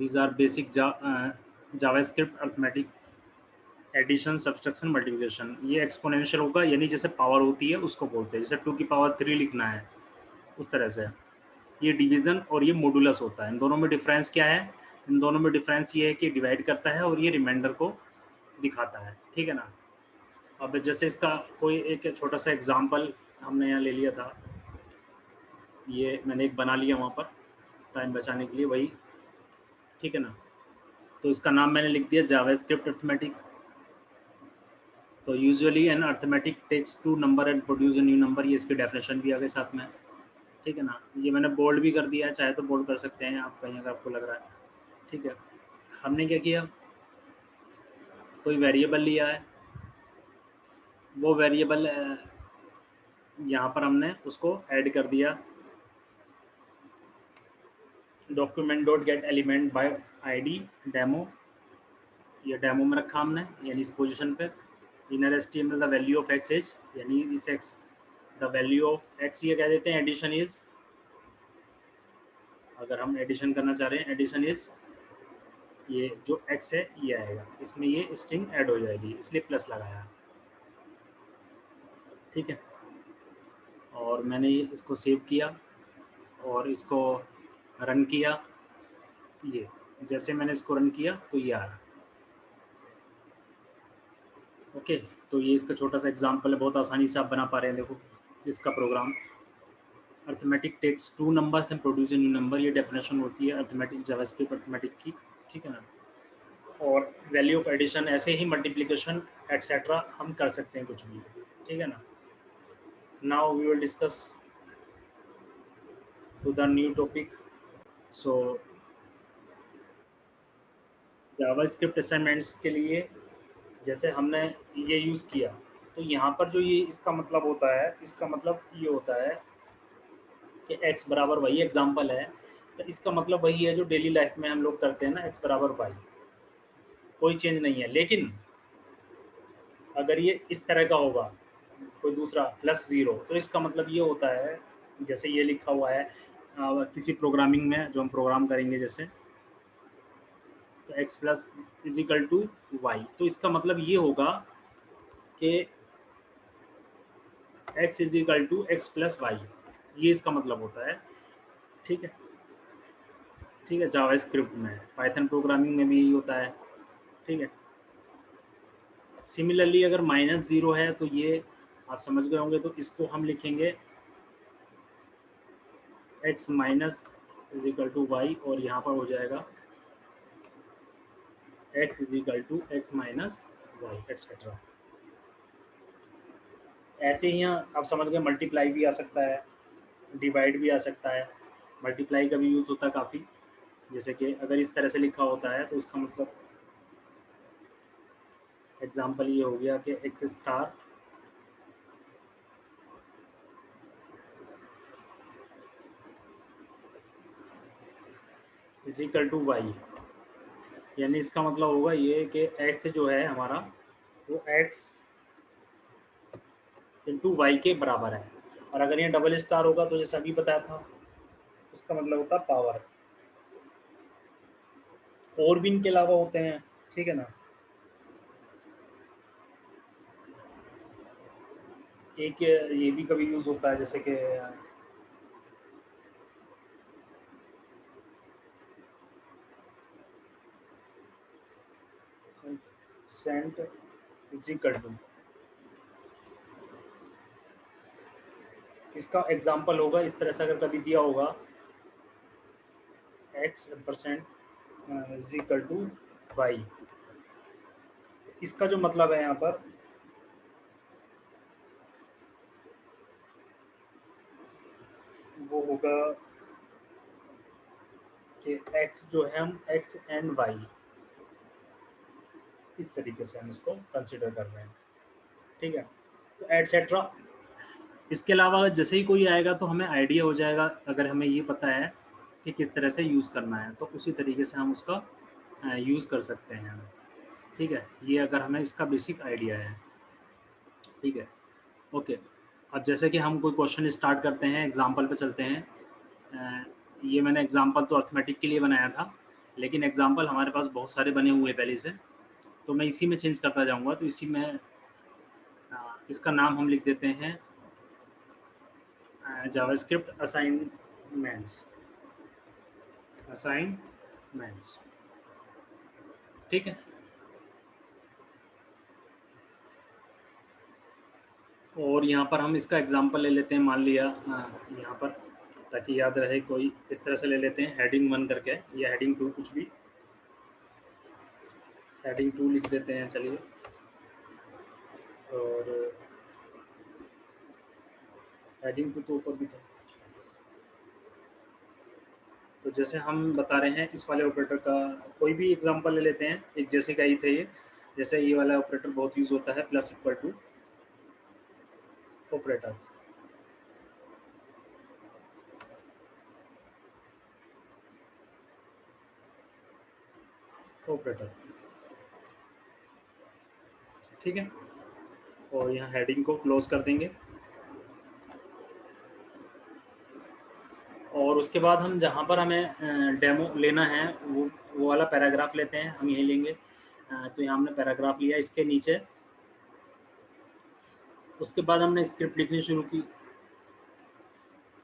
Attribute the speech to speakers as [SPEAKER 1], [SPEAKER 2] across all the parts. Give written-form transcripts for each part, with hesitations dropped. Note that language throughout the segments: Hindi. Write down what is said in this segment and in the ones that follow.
[SPEAKER 1] These are basic JavaScript arithmetic addition, subtraction, multiplication. ये एक्सपोनेंशियल होगा, यानी जैसे पावर होती है उसको बोलते हैं, जैसे 2 की पावर 3 लिखना है उस तरह से। ये डिवीजन और ये मॉडुलस होता है। इन दोनों में डिफरेंस क्या है? इन दोनों में डिफरेंस ये है कि डिवाइड करता है और ये रिमाइंडर को दिखाता है, ठीक है ना। अब जैसे इसका कोई एक छोटा सा एग्जांपल हमने यहाँ ले लिया था, ये मैंने एक बना लिया वहाँ पर टाइम बचाने के लिए, वही, ठीक है ना। तो इसका नाम मैंने लिख दिया जावास्क्रिप्ट अरिथमेटिक। तो usually an arithmetic takes 2 number and produce a new number, ये इसकी डेफिनेशन भी आ गई साथ में, ठीक है ना। ये मैंने बोल्ड भी कर दिया है, चाहे तो बोल्ड कर सकते हैं आप कहीं अगर आपको लग रहा है, ठीक है। हमने क्या किया, कोई वेरिएबल लिया है, वो वेरिएबल यहाँ पर हमने उसको ऐड कर दिया, document dot get element by ID demo, ये डेमो में रखा हमने, यानी इस पोजीशन पे। Inner HTML the value of x is, यानी इस x the value of x, ये कह देते हैं एडिशन इज, अगर हम एडिशन करना चाह रहे हैं, एडिशन इज ये जो एक्स है ये आएगा, इसमें ये स्ट्रिंग ऐड हो जाएगी, इसलिए प्लस लगाया, ठीक है। और मैंने इसको सेव किया और इसको रन किया, ये जैसे मैंने इसको रन किया तो ये आ रहा, ओके। तो ये इसका छोटा सा एग्जांपल है, बहुत आसानी से आप बना पा रहे हैं, देखो इसका program. Arithmetic takes 2 numbers and produce a new number, ये डेफिनेशन होती है अरिथमेटिक जावास्क्रिप्ट अरिथमेटिक की, ठीक है ना। और वैल्यू ऑफ एडिशन, ऐसे ही मल्टीप्लिकेशन एटसेट्रा हम कर सकते हैं कुछ भी, ठीक है ना। Now we will discuss to the new topic. So JavaScript assignments के लिए जैसे हमने ये यूज़ किया, तो यहाँ पर जो ये इसका मतलब होता है, इसका मतलब ये होता है कि x बराबर वही एग्जाम्पल है, तो इसका मतलब वही है जो डेली लाइफ में हम लोग करते हैं ना, x बराबर वाई, कोई चेंज नहीं है। लेकिन अगर ये इस तरह का होगा, कोई दूसरा +0, तो इसका मतलब ये होता है, जैसे ये लिखा हुआ है किसी प्रोग्रामिंग में जो हम प्रोग्राम करेंगे, जैसे तो x plus is equal to Y, तो इसका मतलब ये होगा कि x is equal to X plus Y, ये इसका मतलब होता है, ठीक है। ठीक है, जावास्क्रिप्ट में, पाइथन प्रोग्रामिंग में भी यही होता है, ठीक है। सिमिलरली अगर -0 है तो ये आप समझ गए होंगे, तो इसको हम लिखेंगे x minus is equal to Y, और यहाँ पर हो जाएगा x is equal to X minus Y etcetera. ऐसे ही आप समझ गए, मल्टीप्लाई भी आ सकता है, डिवाइड भी आ सकता है। मल्टीप्लाई का भी यूज़ होता है काफ़ी, जैसे कि अगर इस तरह से लिखा होता है तो इसका मतलब एग्जाम्पल ये हो गया कि X star is equal to Y, यानी इसका मतलब होगा ये कि एक्स जो है हमारा, वो एक्स इंटू वाई के बराबर है। और अगर ये डबल स्टार होगा तो जैसे अभी बताया था, उसका मतलब होता है पावर। और भी इनके अलावा होते हैं, ठीक है ना। एक ये भी कभी यूज़ होता है, जैसे कि सेंट इज इक्वल टू, इसका एग्जाम्पल होगा इस तरह से, अगर कभी दिया होगा x% is equal to Y, इसका जो मतलब है यहाँ पर, वो होगा कि x जो है, हम x एंड y, इस तरीके से हम इसको कंसिडर कर रहे हैं, ठीक है। तो एटसेट्रा, इसके अलावा जैसे ही कोई आएगा तो हमें आइडिया हो जाएगा, अगर हमें ये पता है कि किस तरह से यूज़ करना है, तो उसी तरीके से हम उसका यूज़ कर सकते हैं, ठीक है। ये अगर हमें इसका बेसिक आइडिया है, ठीक है, ओके। अब जैसे कि हम कोई क्वेश्चन स्टार्ट करते हैं, एग्जांपल पे चलते हैं। ये मैंने एग्जांपल तो अर्थमेटिक के लिए बनाया था, लेकिन एग्जाम्पल हमारे पास बहुत सारे बने हुए हैं पहले से, तो मैं इसी में चेंज करता जाऊँगा। तो इसी में इसका नाम हम लिख देते हैं जावास्क्रिप्ट असाइनमेंट्स, ठीक है। और यहाँ पर हम इसका एग्जांपल ले लेते हैं, मान लिया यहाँ पर, ताकि याद रहे, कोई इस तरह से ले लेते हैं हेडिंग 1 करके या हेडिंग 2, कुछ भी, हेडिंग 2 लिख देते हैं चलिए। और हेडिंग 2 तो ऊपर भी था। तो जैसे हम बता रहे हैं इस वाले ऑपरेटर का कोई भी एग्जांपल ले लेते हैं, एक जैसे का ही थे ये। जैसे ये वाला ऑपरेटर बहुत यूज होता है, प्लस इक्वल टू ऑपरेटर, ठीक है। और यहाँ हेडिंग को क्लोज कर देंगे। और उसके बाद हम जहाँ पर हमें डेमो लेना है वो वाला पैराग्राफ लेते हैं, हम यही लेंगे। तो यहाँ हमने पैराग्राफ लिया, इसके नीचे उसके बाद हमने स्क्रिप्ट लिखनी शुरू की।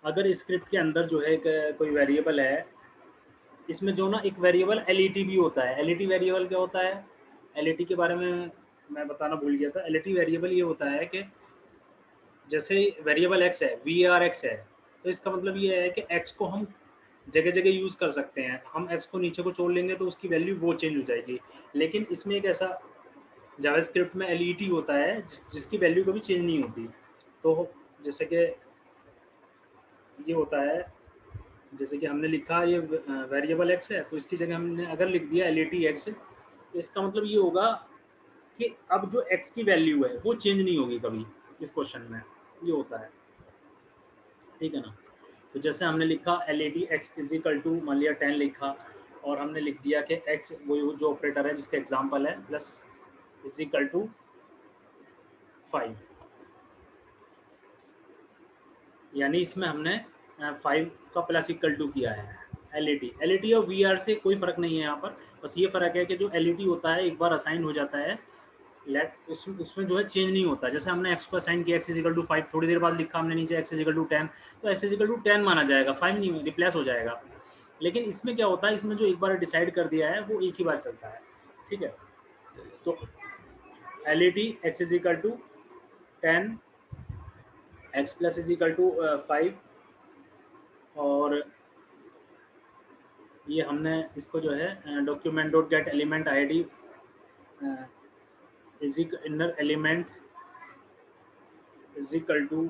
[SPEAKER 1] अगर स्क्रिप्ट के अंदर जो है कोई वेरिएबल है, इसमें जो ना एक वेरिएबल एलईटी भी होता है। एलईटी वेरिएबल क्या होता है, एलईटी के बारे में मैं बताना भूल गया था। एलईटी वेरिएबल ये होता है कि जैसे वेरिएबल एक्स है, वी आर एक्स है, तो इसका मतलब ये है कि एक्स को हम जगह जगह यूज़ कर सकते हैं। हम एक्स को नीचे को छोड़ लेंगे तो उसकी वैल्यू वो चेंज हो जाएगी। लेकिन इसमें एक ऐसा जावास्क्रिप्ट में एलईटी होता है जिसकी वैल्यू कभी चेंज नहीं होती। तो जैसे कि ये होता है, जैसे कि हमने लिखा ये वेरिएबल एक्स है, तो इसकी जगह हमने अगर लिख दिया एलईटी एक्स, तो इसका मतलब ये होगा कि अब जो एक्स की वैल्यू है वो चेंज नहीं होगी कभी इस क्वेश्चन में, ये होता है, ठीक है ना। तो जैसे हमने लिखा LET X is equal to, मान लिया 10 लिखा, और हमने लिख दिया कि एक्स वो जो ऑपरेटर है जिसका एग्जांपल है, प्लस इज इक्वल टू 5, यानी इसमें हमने 5 का प्लस इक्वल टू किया है। एलईटी और वीआर से कोई फर्क नहीं है यहाँ पर, बस ये फर्क है कि जो एलईटी होता है एक बार असाइन हो जाता है, उसमें जो है चेंज नहीं होता। जैसे हमने एक्स को असाइन किया, एक्स इज इक्वल टू 5, थोड़ी देर बाद लिखा हमने नीचे एक्स इज इक्वल टू 10, तो एक्स इज इक्वल टू 10 माना जाएगा, 5 नहीं रिप्लेस हो जाएगा। लेकिन इसमें क्या होता है, इसमें जो एक बार डिसाइड कर दिया है वो एक ही बार चलता है, ठीक है। तो LET X is equal to 10, X plus is equal to 5, और ये हमने इसको जो है document dot get element I D is inner element is equal to,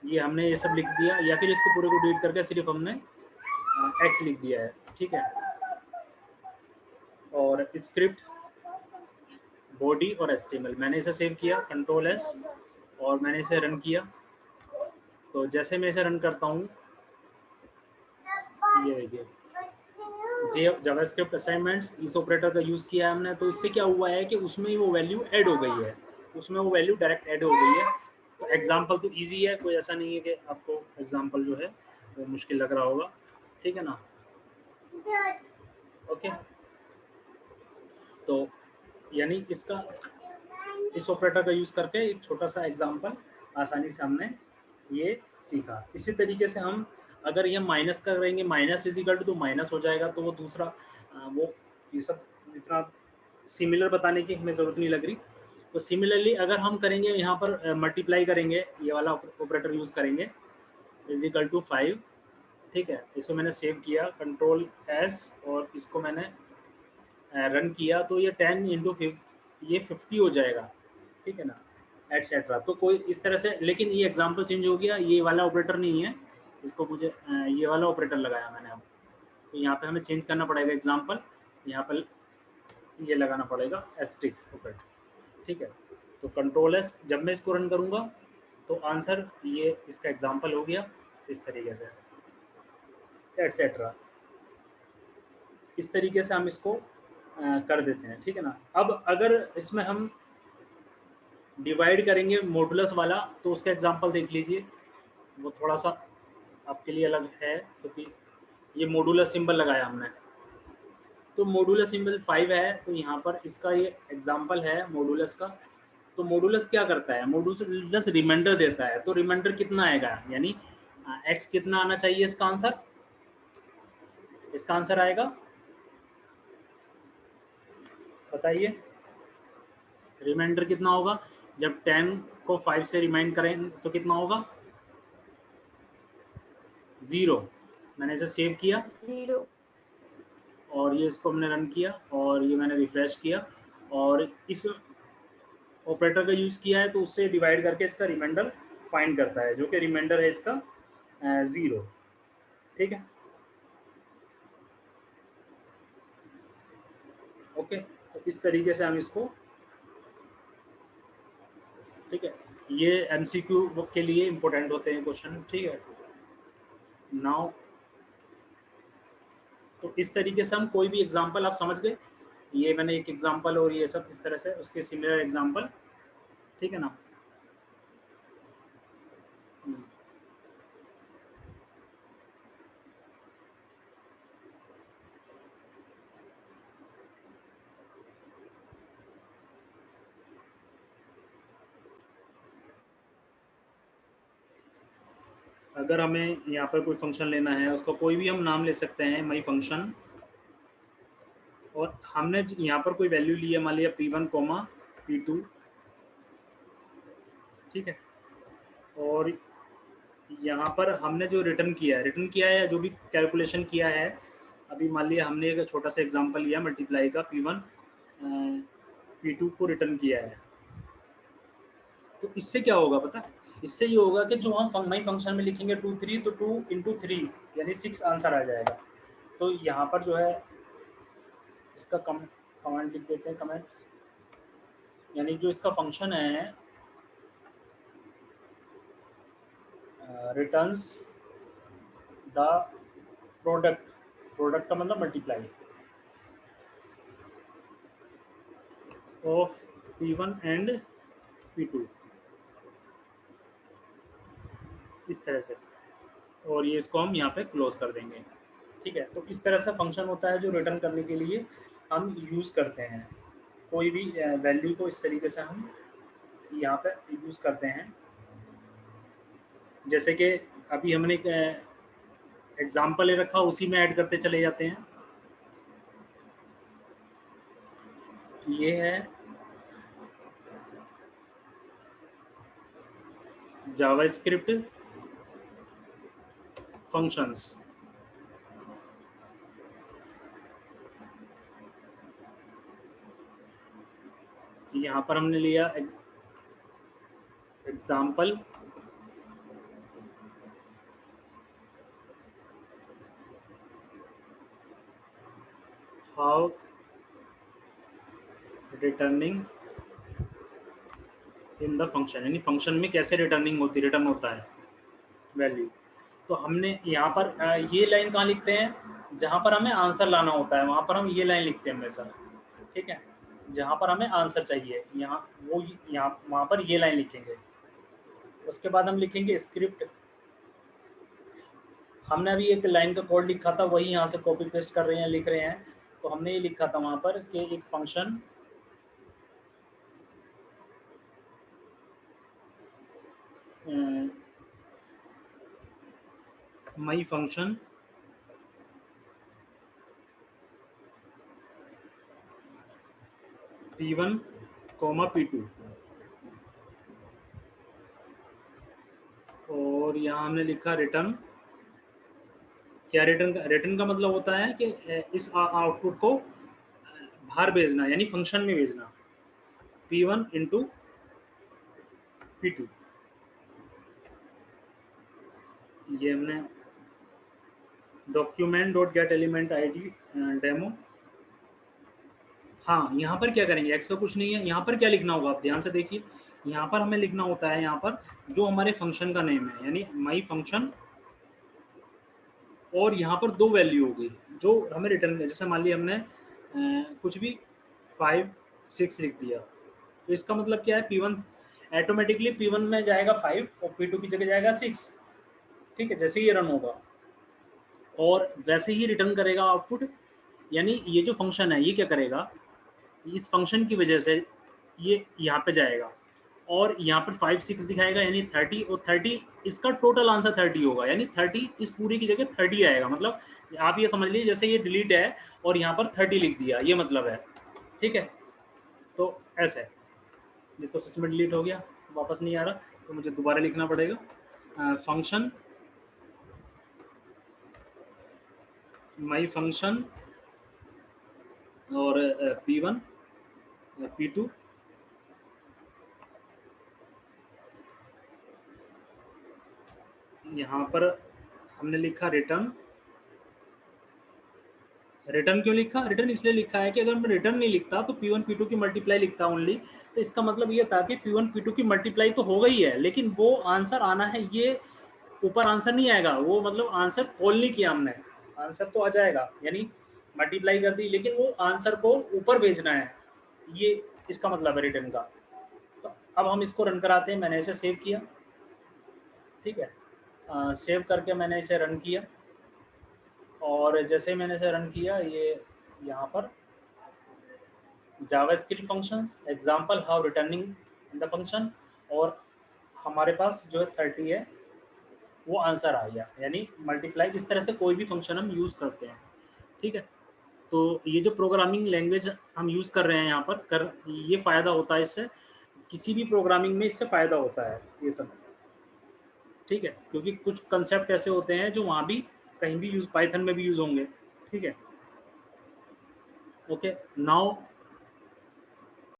[SPEAKER 1] ये हमने ये सब लिख दिया, या फिर इसको पूरे को डिलीट करके सिर्फ हमने एक्स लिख दिया है, ठीक है। और स्क्रिप्ट बॉडी और एचटीएमएल मैंने इसे सेव किया, कंट्रोल एस, और मैंने इसे रन किया। तो जैसे मैं इसे रन करता हूँ, ये देखिए जावास्क्रिप्ट असाइनमेंट्स, इस ऑपरेटर का यूज़ किया है हमने, तो इससे क्या हुआ है कि उसमें वो वैल्यू ऐड हो गई है, उसमें वो वैल्यू डायरेक्ट ऐड हो गई है। तो एग्जाम्पल तो इजी है, कोई ऐसा नहीं है कि आपको एग्जाम्पल जो है वो मुश्किल लग रहा होगा, ठीक है ना। ओके, तो यानी इसका इस ऑपरेटर का यूज़ करके एक छोटा सा एग्जाम्पल आसानी से हमने ये सीखा। इसी तरीके से हम अगर ये माइनस करेंगे, माइनस इज इक्वल टू, तो माइनस हो जाएगा, तो वो दूसरा वो ये सब इतना सिमिलर बताने की हमें ज़रूरत नहीं लग रही। तो सिमिलरली अगर हम करेंगे यहाँ पर मल्टीप्लाई करेंगे, ये वाला ऑपरेटर यूज़ करेंगे, इज इक्वल टू 5, ठीक है। इसको मैंने सेव किया, कंट्रोल एस, और इसको मैंने रन किया, तो ये 10 इंटू 5 ये 50 हो जाएगा, ठीक है ना, एटसेट्रा। तो कोई इस तरह से, लेकिन ये एग्जांपल चेंज हो गया, ये वाला ऑपरेटर नहीं है, इसको मुझे ये वाला ऑपरेटर लगाया मैंने अब। तो यहाँ पे हमें चेंज करना पड़ेगा एग्जांपल, यहाँ पर ये लगाना पड़ेगा एस्टिक ऑपरेटर, ठीक है। तो कंट्रोल एस, जब मैं इसको रन करूँगा तो आंसर ये इसका एग्जाम्पल हो गया इस तरीके से, एटसेट्रा। इस तरीके से हम इसको कर देते हैं, ठीक है ना। अब अगर इसमें हम डिवाइड करेंगे मॉडुलस वाला, तो उसका एग्जांपल देख लीजिए, वो थोड़ा सा आपके लिए अलग है, क्योंकि ये मॉडुलस सिंबल लगाया हमने, तो मॉडुलस सिंबल 5 है, तो यहाँ पर इसका ये एग्जांपल है मॉडुलस का। तो मॉडुलस क्या करता है, मॉडुलस रिमाइंडर देता है। तो रिमाइंडर कितना आएगा, यानी x कितना आना चाहिए इसका आंसर, इसका आंसर आएगा, बताइए रिमाइंडर कितना होगा। जब 10 को 5 से रिमाइंड करें तो कितना होगा, 0। मैंने इसे सेव किया
[SPEAKER 2] 0।
[SPEAKER 1] और ये इसको हमने रन किया और ये मैंने रिफ्रेश किया और इस ऑपरेटर का यूज़ किया है, तो उससे डिवाइड करके इसका रिमाइंडर फाइंड करता है, जो कि रिमाइंडर है इसका 0। ठीक है, ओके। तो इस तरीके से हम इसको, ठीक है, ये एमसीक्यू के लिए इंपॉर्टेंट होते हैं क्वेश्चन। ठीक है, नाउ तो इस तरीके से हम कोई भी एग्जांपल, आप समझ गए, ये मैंने एक एग्जांपल और ये सब इस तरह से उसके सिमिलर एग्जांपल, ठीक है ना। अगर हमें यहाँ पर कोई फंक्शन लेना है, उसका कोई भी हम नाम ले सकते हैं, माई फंक्शन, और हमने यहाँ पर कोई वैल्यू ली है, मान लिया P1 कोमा P2, ठीक है। और यहाँ पर हमने जो रिटर्न किया है, जो भी कैलकुलेशन किया है, अभी मान लिया हमने एक छोटा सा एग्जांपल लिया मल्टीप्लाई का, P1 P2 को रिटर्न किया है। तो इससे क्या होगा पता, इससे ये होगा कि जो हम माई फंक्शन में लिखेंगे 2 3, तो 2 इंटू 3 यानी 6 आंसर आ जाएगा। तो यहाँ पर जो है इसका कमांड लिख देते हैं, कमेंट, यानी जो इसका फंक्शन है रिटर्न्स द प्रोडक्ट, प्रोडक्ट का मतलब multiply of P1 and P2, इस तरह से। और ये इसको हम यहाँ पे क्लोज कर देंगे। ठीक है, तो इस तरह से फंक्शन होता है जो रिटर्न करने के लिए हम यूज़ करते हैं। कोई भी वैल्यू को इस तरीके से हम यहाँ पे यूज़ करते हैं। जैसे कि अभी हमने एक एग्जाम्पल ले रखा, उसी में ऐड करते चले जाते हैं। ये है जावास्क्रिप्ट फंक्शंस। यहाँ पर हमने लिया example, how returning in the function, यानी फंक्शन में कैसे रिटर्न होता है वैल्यू। तो हमने यहाँ पर ये लाइन कहाँ लिखते हैं, जहाँ पर हमें आंसर लाना होता है वहाँ पर हम ये लाइन लिखते हैं हमेशा। ठीक है, जहाँ पर हमें आंसर चाहिए, यहाँ वो यहाँ वहाँ पर ये लाइन लिखेंगे। उसके बाद हम लिखेंगे स्क्रिप्ट। हमने अभी एक लाइन का कोड लिखा था, वही यहाँ से कॉपी पेस्ट कर रहे हैं, लिख रहे हैं। तो हमने ये लिखा था वहाँ पर कि एक function my function P1 coma P2, और यहाँ हमने लिखा रिटर्न। क्या रिटर्न का मतलब होता है कि इस आउटपुट को बाहर भेजना, यानी फंक्शन में भेजना, P1 इंटू P2। ये हमने document dot get element ID demo. हाँ, यहाँ पर क्या करेंगे, एक्स का कुछ नहीं है, यहाँ पर क्या लिखना होगा, आप ध्यान से देखिए। यहाँ पर हमें लिखना होता है, यहाँ पर जो हमारे फंक्शन का नेम है, यानी माई फंक्शन, और यहाँ पर दो वैल्यू होगी जो हमें रिटर्न, जैसे मान लिया हमने कुछ भी 5 6 लिख दिया, तो इसका मतलब क्या है, P1 ऑटोमेटिकली P1 में जाएगा 5 और P2 की जगह जाएगा 6। ठीक है, जैसे ही ये रन होगा और वैसे ही रिटर्न करेगा आउटपुट यानी ये जो फंक्शन है ये क्या करेगा, इस फंक्शन की वजह से ये यहाँ पे जाएगा और यहाँ पर 5 6 दिखाएगा यानी 30, और 30 इसका टोटल आंसर 30 होगा, यानी 30 इस पूरे की जगह 30 आएगा। मतलब आप ये समझ लीजिए जैसे ये डिलीट है और यहाँ पर 30 लिख दिया, ये मतलब है। ठीक है, तो ऐसे ये तो सच में डिलीट हो गया, वापस नहीं आ रहा, तो मुझे दोबारा लिखना पड़ेगा फंक्शन माई फंक्शन और P1 P2 यहाँ पर हमने लिखा रिटर्न। रिटर्न क्यों लिखा, रिटर्न इसलिए लिखा है कि अगर मैं रिटर्न नहीं लिखता तो P1 P2 की मल्टीप्लाई लिखता ओनली, तो इसका मतलब ये था कि P1 P2 की मल्टीप्लाई तो हो गई है, लेकिन वो आंसर आना है, ये ऊपर आंसर नहीं आएगा, वो मतलब आंसर कॉल नहीं किया हमने, आंसर तो आ जाएगा, यानी मल्टीप्लाई कर दी लेकिन वो आंसर को ऊपर भेजना है, ये इसका मतलब है रिटर्न का। तो अब हम इसको रन कराते हैं, मैंने इसे सेव किया। ठीक है, सेव करके मैंने इसे रन किया, और जैसे मैंने इसे रन किया, ये यहाँ पर JavaScript functions example how returning in the function, और हमारे पास जो 30 है वो आंसर आ गया, यानी मल्टीप्लाई। इस तरह से कोई भी फंक्शन हम यूज़ करते हैं। ठीक है, तो ये जो प्रोग्रामिंग लैंग्वेज हम यूज़ कर रहे हैं यहाँ पर ये फ़ायदा होता है इससे, किसी भी प्रोग्रामिंग में इससे फ़ायदा होता है ये सब। ठीक है, क्योंकि कुछ कंसेप्ट ऐसे होते हैं जो वहाँ भी कहीं भी यूज़, पाइथन में भी यूज़ होंगे। ठीक है, ओके नाउ